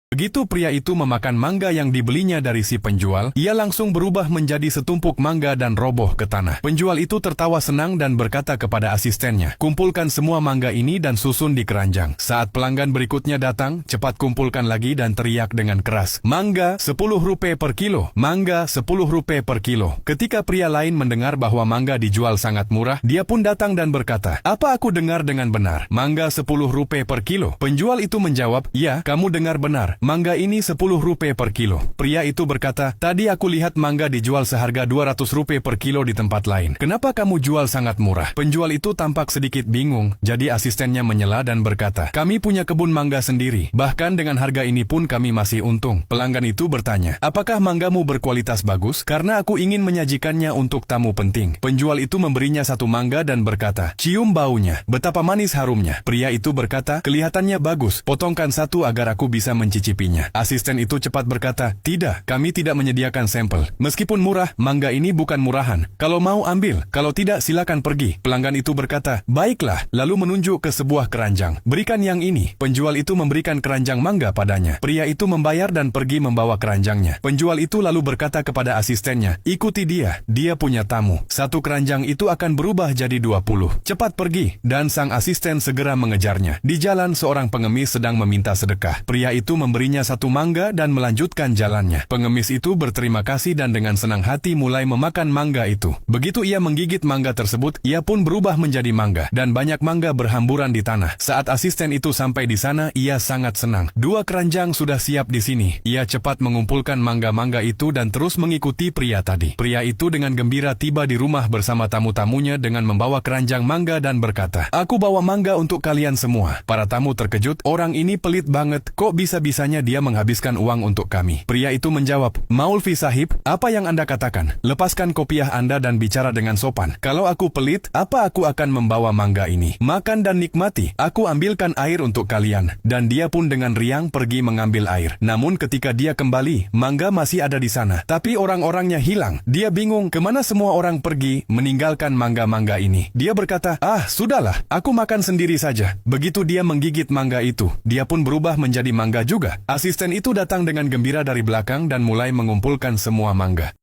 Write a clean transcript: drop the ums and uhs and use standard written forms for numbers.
Begitu pria itu memakan mangga yang dibelinya dari si penjual, ia langsung berubah menjadi setumpuk mangga dan roboh ke tanah. Penjual itu tertawa senang dan berkata kepada asistennya, "Kumpulkan semua mangga ini dan susun di keranjang. Saat pelanggan berikutnya datang, cepat kumpulkan lagi," dan teriak dengan keras, "Mangga 10 rupiah per kilo, mangga 10 rupiah per kilo." Ketika pria lain mendengar bahwa mangga dijual sangat murah, dia pun datang dan berkata, "Apa aku dengar dengan benar? Mangga 10 rupiah per kilo?" Penjual itu menjawab, "Ya, kamu dengar benar. Mangga ini 10 rupiah per kilo." Pria itu berkata, "Tadi aku lihat mangga dijual seharga 200 rupiah per kilo di tempat lain. Kenapa kamu jual sangat murah?" Penjual itu tampak sedikit bingung, jadi asistennya menyela dan berkata, "Kami punya kebun mangga sendiri. Bahkan dengan harga ini pun kami masih untung." Pelanggan itu bertanya, "Apakah manggamu berkualitas bagus? Karena aku ingin menyajikannya untuk tamu penting." Penjual itu memberinya satu mangga dan berkata, "Cium baunya, betapa manis harumnya." Pria itu berkata, "Kelihatannya bagus, potongkan satu agar aku bisa mencicipinya." Asisten itu cepat berkata, "Tidak, kami tidak menyediakan sampel. Meskipun murah, mangga ini bukan murahan. Kalau mau ambil, kalau tidak silakan pergi." Pelanggan itu berkata, "Baiklah," lalu menunjuk ke sebuah keranjang. "Berikan yang ini." Penjual itu memberikan keranjang mangga padanya. Pria itu membayar dan pergi membawa keranjangnya. Penjual itu lalu berkata kepada asistennya, "Ikuti dia, dia punya tamu. Satu keranjang itu akan berubah jadi 20. Cepat pergi." Dan sang asisten segera mengejarnya. Di jalan seorang pengemis sedang meminta sedekah. Pria itu memberinya satu mangga dan melanjutkan jalannya. Pengemis itu berterima kasih dan dengan senang hati mulai memakan mangga itu. Begitu ia menggigit mangga tersebut, ia pun berubah menjadi mangga, dan banyak mangga berhamburan di tanah. Saat asisten itu sampai di sana, ia sangat senang. 2 keranjang sudah siap di sini. Ia cepat mengumpulkan mangga-mangga itu dan terus mengikuti pria tadi. Pria itu dengan gembira tiba di rumah bersama tamu-tamunya dengan membawa keranjang mangga dan berkata, "Aku bawa mangga untuk kalian semua." Para tamu terkejut, "Orang ini pelit banget, kok bisa-bisanya dia menghabiskan uang untuk kami?" Pria itu menjawab, "Maulvi sahib, apa yang Anda katakan? Lepaskan kopiah Anda dan bicara dengan sopan. Kalau aku pelit, apa aku akan membawa mangga ini? Makan dan nikmati, aku ambilkan air untuk kalian." Dan dia pun dengan riang pergi mengambil air. Namun ketika dia kembali, mangga masih ada di sana. Tapi orang-orangnya hilang. Dia bingung kemana semua orang pergi meninggalkan mangga-mangga ini. Dia berkata, "Ah, sudahlah, aku makan sendiri saja." Begitu dia menggigit mangga itu, dia pun berubah menjadi mangga juga. Asisten itu datang dengan gembira dari belakang dan mulai mengumpulkan semua mangga.